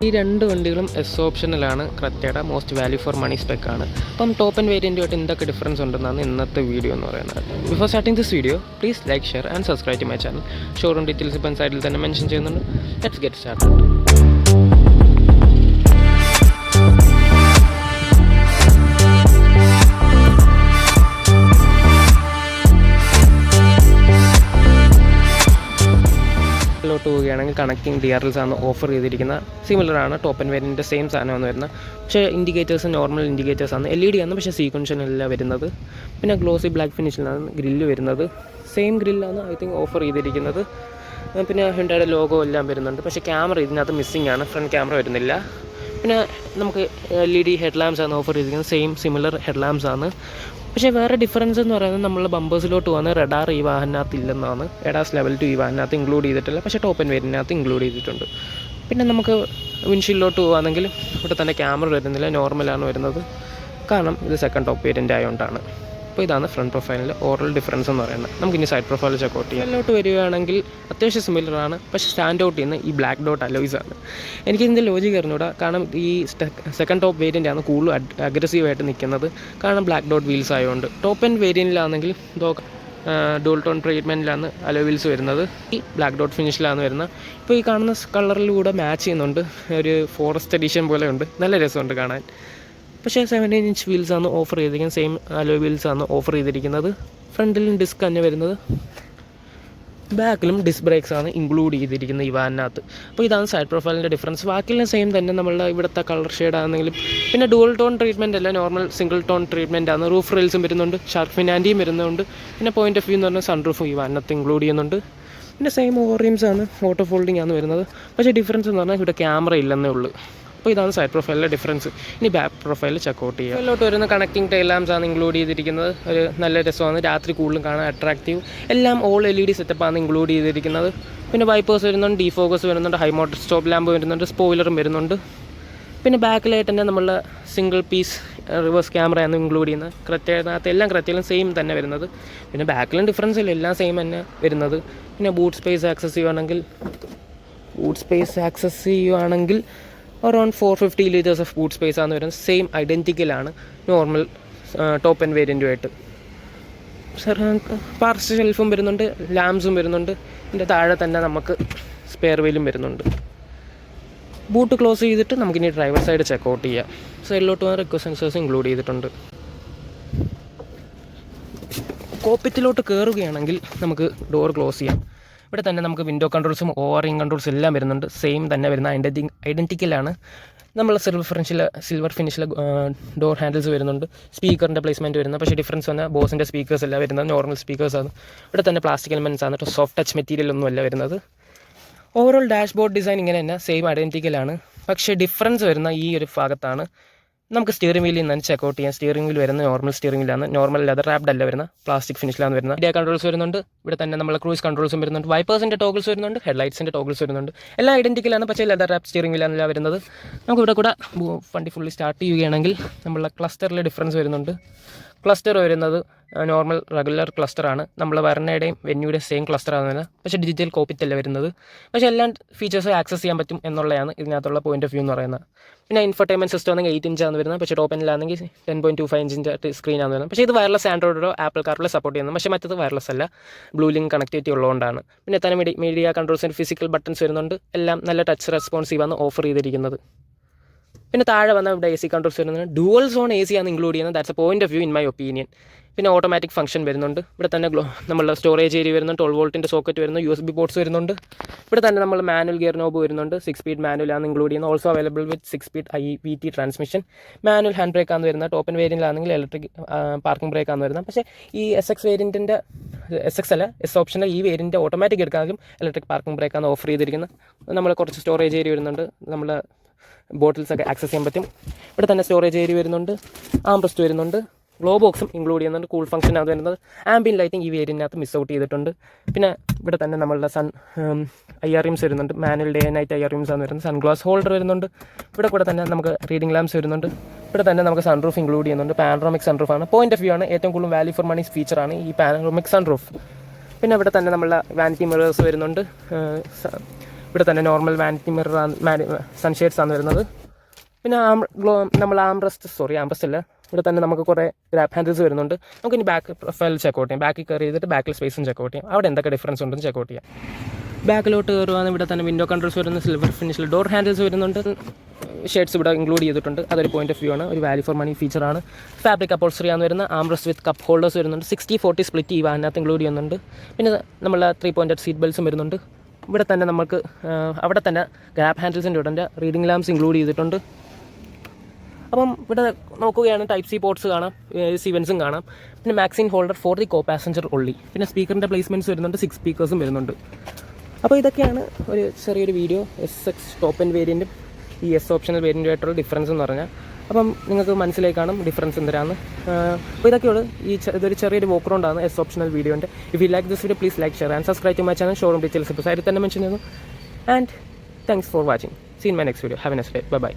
ഈ രണ്ട് വണ്ടികളും എസ് ഓപ്ഷനിലാണ്. ക്രെറ്റയുടെ മോസ്റ്റ് വാല്യൂ ഫോർ മണി സ്പെക്കാണ്. അപ്പം ടോപ്പ് ആൻഡ് വേരിയൻറ്റുമായിട്ട് എന്തൊക്കെ ഡിഫറൻസ് ഉണ്ടെന്നാണ് ഇന്നത്തെ വീഡിയോ എന്ന് പറയുന്നത്. Before starting this video please like, share and subscribe to my channel. Showroom details ഇപ്പം സൈഡിൽ തന്നെ മെൻഷൻ ചെയ്യുന്നുണ്ട്. Let's get started. ോട്ട് പോവുകയാണെങ്കിൽ കണക്റ്റിംഗ് DRLs ആണ് ഓഫർ ചെയ്തിരിക്കുന്ന. സിമിലറാണ് ടോപ്പ് ആൻഡ് വേരിയൻറ്റിൻ്റെ സെയിം സാധനമാണ് വരുന്നത്. പക്ഷേ ഇൻഡിക്കേറ്റേഴ്സ് നോർമൽ ഇൻഡിക്കേറ്റേഴ്സാണ്. LED ആണ്, പക്ഷേ സീക്വൻഷനല്ല വരുന്നത്. പിന്നെ ഗ്ലോസി ബ്ലാക്ക് ഫിനിഷിലാണ് ഗ്രില്ല് വരുന്നത്. സെയിം ഗ്രില്ലാണ് ഐ തിങ്ക് ഓഫർ ചെയ്തിരിക്കുന്നത്. പിന്നെ ഹ്യുണ്ടായുടെ ലോഗോ എല്ലാം വരുന്നുണ്ട്. പക്ഷേ ക്യാമറ ഇതിനകത്ത് മിസ്സിംഗ് ആണ്, ഫ്രണ്ട് ക്യാമറ വരുന്നില്ല. പിന്നെ നമുക്ക് LED ഹെഡ് ലാംപ്സ് ആണ് ഓഫർ ചെയ്തിരിക്കുന്നത്. സെയിം സിമിലർ ഹെഡ് ലാംപ്സ് ആണ്. പക്ഷേ വേറെ ഡിഫറൻസ് എന്ന് പറയുന്നത് നമ്മൾ ബമ്പേഴ്സിലോട്ട് പോകുന്ന റഡാർ ഈ വാഹനത്തിനകത്ത് ഇല്ലെന്നാണ്. എഡാസ് ലെവൽ 2 ഈ വാഹനത്തിനകത്ത് ഇൻക്ലൂഡ് ചെയ്തിട്ടില്ല, പക്ഷേ ടോപ്പ് ആൻഡ് വേരിയൻറ്റിനകത്ത് ഇൻക്ലൂഡ് ചെയ്തിട്ടുണ്ട്. പിന്നെ നമുക്ക് വിൻഷീൽഡിലോട്ട് പോകുകയാണെങ്കിൽ ഇവിടെ തന്നെ ക്യാമറ വരുന്നില്ല, നോർമലാണ് വരുന്നത്. കാരണം ഇത് സെക്കൻഡ് ടോപ്പ് വേരിയൻ്റ് ആയതുകൊണ്ടാണ്. അപ്പോൾ ഇതാണ് ഫ്രണ്ട് പ്രൊഫൈലിൽ ഓവറോൾ ഡിഫറൻസ് എന്ന് പറയുന്നത്. നമുക്കിനി സൈഡ് പ്രൊഫൈൽ ചെക്കൗട്ട് ചെയ്യാം. ഇതിലോട്ട് വരികയാണെങ്കിൽ അത്യാവശ്യം സിമിലറാണ്, പക്ഷേ സ്റ്റാൻഡ് ഔട്ട് ചെയ്യുന്ന ഈ ബ്ലാക്ക് ഡോട്ട് അലോയ്സ് ആണ്. എനിക്കിതിൻ്റെ ലോജിക് അറിഞ്ഞൂടാ. കാരണം ഈ സെക്കൻഡ് ടോപ്പ് വേരിയൻ്റാണ് കൂടുതൽ അഗ്രസീവായിട്ട് നിൽക്കുന്നത്. കാരണം ബ്ലാക്ക് ഡോട്ട് വീൽസ് ആയതുകൊണ്ട്. ടോപ്പ് ആൻഡ് വേരിയൻറ്റിലാണെങ്കിൽ ഡുവൽ ടോൺ ട്രീറ്റ്മെൻറ്റിലാണ് അലോ വീൽസ് വരുന്നത്. ഈ ബ്ലാക്ക് ഡോട്ട് ഫിനിഷിലാണ് വരുന്നത്. ഇപ്പോൾ ഈ കാണുന്ന കളറിലൂടെ മാച്ച് ചെയ്യുന്നുണ്ട്. ഒരു ഫോറസ്റ്റ് എഡിഷൻ പോലെ ഉണ്ട്, നല്ല രസമുണ്ട് കാണാൻ. പക്ഷേ 17 ഇഞ്ച് വീൽസാണ് ഓഫർ ചെയ്തിരിക്കുന്നത്. സെയിം അലോ വീൽസാണ് ഓഫർ ചെയ്തിരിക്കുന്നത്. ഫ്രണ്ടിലും ഡിസ്ക് തന്നെ വരുന്നത്, ബാക്കിലും ഡിസ്ക് ബ്രേക്സാണ് ഇൻക്ലൂഡ് ചെയ്തിരിക്കുന്നത് ഈ വാനിനകത്ത്. അപ്പോൾ ഇതാണ് സൈഡ് പ്രൊഫൈലിൻ്റെ ഡിഫറൻസ്. ബാക്കിയെല്ലാം സെയിം തന്നെ, നമ്മളുടെ ഇവിടുത്തെ കളർ ഷെയ്ഡാണെങ്കിലും. പിന്നെ ഡുവൽ ടോൺ ട്രീറ്റ്മെൻറ്റ് അല്ല, നോർമൽ സിംഗിൾ ടോൺ ട്രീറ്റ്മെൻറ്റാണ്. റൂഫ് റെയിൽസും വരുന്നുണ്ട്, ഷാർക്ക് ഫിനാൻഡിയും വരുന്നുണ്ട്. പിന്നെ പോയിൻ്റ് ഓഫ് വ്യൂ എന്ന് പറഞ്ഞാൽ സൺറൂഫും ഈ വാനിനകത്ത് ഇൻക്ലൂഡ് ചെയ്യുന്നുണ്ട്. പിന്നെ സെയിം ഓവർ റിംസാണ്, ഓട്ടോ ഫോൾഡിംഗ് ആണ് വരുന്നത്. പക്ഷേ ഡിഫറൻസ് എന്ന് പറഞ്ഞാൽ ഇവിടെ ക്യാമറ ഇല്ലെന്നേ ഉള്ളൂ. അപ്പോൾ ഇതാണ് സൈഡ് പ്രൊഫൈലിലെ ഡിഫറൻസ്. ഇനി ബാക്ക് പ്രൊഫൈൽ ചെക്കൗട്ട് ചെയ്യുക. ഇതിലോട്ട് വരുന്ന കണക്റ്റിംഗ് ടൈൽ ലാംപ്സ് ആണ് ഇൻക്ലൂഡ് ചെയ്തിരിക്കുന്നത്. ഒരു നല്ല രസമാണ്, രാത്രി കൂടുതലും കാണാൻ അട്രാക്റ്റീവ്. എല്ലാം ഓൾ LED സെറ്റപ്പാണ് ഇൻക്ലൂഡ് ചെയ്തിരിക്കുന്നത്. പിന്നെ വൈപ്പേഴ്സ് വരുന്നുണ്ട്, ഡീഫോക്കസ് വരുന്നുണ്ട്, ഹൈ മോട്ടർ സ്റ്റോപ്പ് ലാമ്പ് വരുന്നുണ്ട്, സ്പോയിലറും വരുന്നുണ്ട്. പിന്നെ ബാക്കിലായിട്ട് തന്നെ നമ്മൾ സിംഗിൾ പീസ് റിവേഴ്സ് ക്യാമറയാണ് ഇൻക്ലൂഡ് ചെയ്യുന്നത്. ക്രെറ്റയിനകത്ത് എല്ലാം ക്രെറ്റയിലും സെയിം തന്നെ വരുന്നത്. പിന്നെ ബാക്കിലും ഡിഫറൻസ് ഇല്ല, എല്ലാം സെയിം തന്നെ വരുന്നത്. പിന്നെ ബൂട്ട് സ്പേസ് ആക്സസ് ചെയ്യുവാണെങ്കിൽ around 450 liters of boot space ആണ് വരുന്നത്. സെയിം ഐഡൻറ്റിക്കലാണ് നോർമൽ ടോപ്പ് ആൻഡ് വേരിയൻറ്റുമായിട്ട്. പാർസൽ ഷെൽഫും വരുന്നുണ്ട്, ലാംപ്സും വരുന്നുണ്ട്. ഇതിൻ്റെ താഴെ തന്നെ നമുക്ക് സ്പെയർ വീലും വരുന്നുണ്ട്. ബൂട്ട് ക്ലോസ് ചെയ്തിട്ട് നമുക്കിനി ഡ്രൈവർ സൈഡ് ചെക്കൗട്ട് ചെയ്യാം. സൈഡിലോട്ട് പോകാൻ റിക്വസ്റ്റ് സെൻസേഴ്സ് ഇൻക്ലൂഡ് ചെയ്തിട്ടുണ്ട്. കോക്പിറ്റിലോട്ട് കയറുകയാണെങ്കിൽ നമുക്ക് ഡോർ ക്ലോസ് ചെയ്യാം. ഇവിടെ തന്നെ നമുക്ക് വിൻഡോ കൺട്രോൾസും ഓവറിംഗ് കൺട്രോൾസും എല്ലാം വരുന്നുണ്ട്. സെയിം തന്നെ വരുന്ന ഐഡൻറ്റിക്കലാണ്. നമ്മൾ സിൽവർ ഫിനിഷിലെ ഡോർ ഹാൻഡിൽസ് വരുന്നുണ്ട്. സ്പീക്കറിൻ്റെ പ്ലേസ്മെൻറ്റ് വരുന്നത്, പക്ഷേ ഡിഫറൻസ് വന്നാൽ ബോസിൻ്റെ സ്പീക്കേഴ്സ് എല്ലാം വരുന്നത് നോർമൽ സ്പീക്കേഴ്സാണ്. ഇവിടെ തന്നെ പ്ലാസ്റ്റിക് എലമെൻറ്റ്സ് ആണ്, സോഫ്റ്റ് ടച്ച് മെറ്റീരിയൽ ഒന്നും അല്ല വരുന്നത്. ഓവറോൾ ഡാഷ്ബോർഡ് ഡിസൈൻ ഇങ്ങനെ തന്നെ സെയിം ഐഡൻറ്റിക്കലാണ്. പക്ഷേ ഡിഫറൻസ് വരുന്ന ഈ ഒരു ഭാഗത്താണ്. നമുക്ക് സ്റ്റിയറിംഗ് വീലിൽ നിന്ന് ചെക്കൗട്ട് ചെയ്യാം. സ്റ്റിയറിംഗ് വീൽ വരുന്ന നോർമൽ സ്റ്റിയറിംഗ് വീലാണ്, നോർമൽ ലെതർ റാപ്ഡ് അല്ല വരുന്ന, പ്ലാസ്റ്റിക് ഫിനിഷിലാണ് വരുന്നത്. മീഡിയ കൺട്രോൾസ് വരുന്നുണ്ട്. ഇവിടെ തന്നെ നമ്മൾ ക്രൂസ് കൺട്രോൾസും വരുന്നുണ്ട്. വൈപ്പേഴ്സിൻ്റെ ടോഗിൾസ് വരുന്നുണ്ട്, ഹെഡ്ലൈറ്റ്സിൻ്റെ ടോഗിൾസ് വരുന്നുണ്ട്. എല്ലാം ഐഡൻറ്റിക്കലാണ്, പക്ഷേ ലെതർ റാപ്പ് സ്റ്റിയറിംഗ് വീലാണ് വരുന്നത്. നമുക്ക് ഇവിടെ കൂടെ വണ്ടി ഫുള്ളി സ്റ്റാർട്ട് ചെയ്യുകയാണെങ്കിൽ നമ്മളുടെ ക്ലസ്റ്ററിലെ ഡിഫറൻസ് വരുന്നുണ്ട്. ക്ലസ്റ്റർ വരുന്നത് നോർമൽ റെഗുലർ ക്ലസ്റ്ററാണ്. നമ്മൾ വരണയുടെയും വെന്യൂടെയും സെയിം ക്ലസ്റ്ററാണ് വരുന്നത്, പക്ഷേ ഡിജിറ്റൽ കോപ്പിറ്റല്ല വരുന്നത്. പക്ഷേ എല്ലാ ഫീച്ചേഴ്സും ആക്സസ് ചെയ്യാൻ പറ്റും എന്നുള്ളതാണ് ഇതിനകത്തുള്ള പോയിൻ്റ് ഓഫ് വ്യൂ എന്ന് പറയുന്നത്. പിന്നെ ഇൻഫർടൈൻമെൻറ്റ് സിസ്റ്റം ആണെങ്കിൽ 8 ഇഞ്ചാണ് വരുന്നത്, പക്ഷേ ടോപ്പ് എൻഡിലാണെങ്കിൽ 10.25 ഇഞ്ചിൻ്റെ സ്ക്രീനാണ് വരുന്നത്. പക്ഷേ ഇത് വയർലെസ് ആൻഡ്രോയിഡോ ആപ്പിൾ കാർപ്ലേ സപ്പോർട്ട് ചെയ്യുന്നത്, പക്ഷേ മറ്റത് വയർലെസ് അല്ല, ബ്ലൂ ലിങ്ക് കണക്ടിവിറ്റി ഉള്ളതുകൊണ്ടാണ്. പിന്നെ തന്നെ മീഡിയ കൺട്രോൾസിൻ്റെ ഫിസിക്കൽ ബട്ടൺസ് വരുന്നുണ്ട്. എല്ലാം നല്ല ടച്ച് റെസ്പോൺസീവാണ് ഓഫർ ചെയ്തിരിക്കുന്നത്. പിന്നെ താഴെ വന്ന ഇവിടെ AC കൺട്രോൾസ് വരുന്നത്. ഡുവൽ സോൺ AC ആണ് ഇൻക്ലൂഡ് ചെയ്യുന്നത്. That's a point of view in my opinion. പിന്നെ ഓട്ടോമാറ്റിക് ഫംഗ്ഷൻ വരുന്നുണ്ട്. ഇവിടെ തന്നെ നമ്മളുടെ സ്റ്റോറേജ് ഏരിയ വരുന്നുണ്ട്, 12 വോൾട്ടിൻ്റെ സോക്കറ്റ് വരുന്നു, USB പോർട്സ് വരുന്നുണ്ട്. ഇവിടെ തന്നെ നമ്മൾ മാനുവൽ ഗിയർ നോബ് വരുന്നുണ്ട്. 6 സ്പീഡ് മാനുവലാണ് ഇൻക്ലൂഡ് ചെയ്യുന്നത്. Also available with 6 speed IVT transmission. Manual hand brake ആണ് വരുന്നത്. ടോപ്പ് ആൻഡ് വേരിയൻറ്റിലാണെങ്കിൽ ഇലക്ട്രിക് പാർക്കിംഗ് ബ്രേക്ക് ആണ് വരുന്നത്. പക്ഷേ ഈ S ഓപ്ഷനിൽ ഈ വേരിയൻറ്റ് ഓട്ടോമാറ്റിക് എടുക്കാനും ഇലക്ട്രിക് പാർക്കിംഗ് ബ്രേക്കാണ് ഓഫർ ചെയ്തിരിക്കുന്നത്. നമ്മൾ കുറച്ച് സ്റ്റോറേജ് ഏരിയ വരുന്നുണ്ട്, നമ്മൾ ബോട്ടിൽസൊക്കെ ആക്സസ് ചെയ്യാൻ പറ്റും. ഇവിടെ തന്നെ സ്റ്റോറേജ് ഏരിയ വരുന്നുണ്ട്, ആംബ്രസ്റ്റ് വരുന്നുണ്ട്, ഗ്ലോ ബോക്സും ഇൻക്ലൂഡ് ചെയ്യുന്നുണ്ട്. കൂൾ ഫംഗ്ഷൻ അത് വരുന്നത്. ആംബിയൻ ലൈറ്റിംഗ് ഈ വേരിയൻറ്റിനകത്ത് മിസ് ഔട്ട് ചെയ്തിട്ടുണ്ട്. പിന്നെ ഇവിടെ തന്നെ നമ്മളുടെ IRMs വരുന്നുണ്ട്. Manual day and night IRMs ആണ് വരുന്നത്. സൺഗ്ലാസ് ഹോൾഡർ വരുന്നുണ്ട്. ഇവിടെ കൂടെ തന്നെ നമുക്ക് റീഡിംഗ് ലാംപ്സ് വരുന്നുണ്ട്. ഇവിടെ തന്നെ നമുക്ക് സൺറൂഫ് ഇൻക്ലൂഡ് ചെയ്യുന്നുണ്ട്. പാനറോമിക് സൺറൂഫാണ്. പോയിൻ്റ് ഓഫ് വ്യൂ ആണ്, ഏറ്റവും കൂടുതൽ വാല്യൂ ഫോർ മണി ഫീച്ചറാണ് ഈ പാനറോമിക് സൺറൂഫ്. പിന്നെ ഇവിടെ തന്നെ നമ്മളുടെ വാനിറ്റി മിറേഴ്സ് വരുന്നുണ്ട്. ഇവിടെ തന്നെ നോർമൽ വാനിറ്റി മിറർ സൺഷെയ്ഡ്സ് ആണ് വരുന്നത്. പിന്നെ നമ്മൾ ആംബ്രസ്റ്റ് അല്ല, ഇവിടെ തന്നെ നമുക്ക് കുറേ ഗ്രാബ് ഹാൻഡിൽസ് വരുന്നുണ്ട്. നമുക്ക് ഇനി ബാക്ക് പ്രൊഫൈൽ ചെക്കൗട്ട് ചെയ്യാം. ബാക്കിൽ കയറി ചെയ്തിട്ട് ബാക്കിൽ സ്പേസും ചെക്കൗട്ട് ചെയ്യാം. അവിടെ എന്തൊക്കെ ഡിഫറൻസ് ഉണ്ടെന്ന് ചെക്കൗട്ട് ചെയ്യാം. ബാക്കിലോട്ട് കയറുവാണ്. ഇവിടെ തന്നെ വിൻഡോ കൺട്രോൾസ് വരുന്ന സിൽവർ ഫിനിഷിൽ ഡോർ ഹാൻഡിൽസ് വരുന്നുണ്ട്. ഷെയ്ഡ്സ് ഇവിടെ ഇൻക്ലൂഡ് ചെയ്തിട്ടുണ്ട്. അതൊരു പോയിന്റ് ഓഫ് വ്യൂ ആണ്, ഒരു വാല്യൂ ഫോർ മണി ഫീച്ചറാണ്. ഫാബ്രിക് അപ്പോൾസ്റ്ററി ആണ് വരുന്ന. ആംബ്രസ്റ്റ് വിത്ത് കപ്പ് ഹോൾഡേഴ്സ് വരുന്നുണ്ട്. 60-40 സ്പ്ലിറ്റ് ഈ വാനിനകത്ത് ഇൻക്ലൂഡ് ചെയ്യുന്നുണ്ട്. പിന്നെ നമ്മൾ 3 പോയിൻറ്റഡ് സീറ്റ് ബെൽറ്റ്സും വരുന്നുണ്ട്. ഇവിടെ തന്നെ നമുക്ക് അവിടെ തന്നെ ഗ്രാബ് ഹാൻഡിൽസിൻ്റെ ഉടൻ്റെ റീഡിംഗ് ലാംപ്സ് ഇൻക്ലൂഡ് ചെയ്തിട്ടുണ്ട്. അപ്പം ഇവിടെ നോക്കുകയാണ് ടൈപ്പ് സി പോർട്സ് കാണാം, സിവൻസും കാണാം. പിന്നെ Maxin holder for the co passenger only. പിന്നെ സ്പീക്കറിൻ്റെ പ്ലേസ്മെൻറ്റ്സ് വരുന്നുണ്ട്, 6 സ്പീക്കേഴ്സും വരുന്നുണ്ട്. അപ്പോൾ ഇതൊക്കെയാണ് ഒരു ചെറിയൊരു വീഡിയോ SX ടോപ്പ് എൻഡ് വേരിയൻറ്റും ഈ S ഓപ്ഷണൽ വേരിയൻറ്റുമായിട്ടുള്ള ഡിഫറൻസ് എന്ന് പറഞ്ഞാൽ. അപ്പം നിങ്ങൾക്ക് മനസ്സിലായി കാണും ഡിഫറൻസ് എന്തിനാണ്. അപ്പോൾ ഇതൊക്കെയുള്ളൂ. ഇതൊരു ചെറിയൊരു വോക്ക് റൗണ്ടാണ് S ഓപ്ഷണൽ വീഡിയോൻ്റെ. If you like this video please like, share and subscribe to my channel. Showroom details ഇപ്പോൾ സൈഡിൽ തന്നെ മെൻഷൻ ചെയ്യുന്നു. And thanks for watching. See in my next video. Have a nice day. By.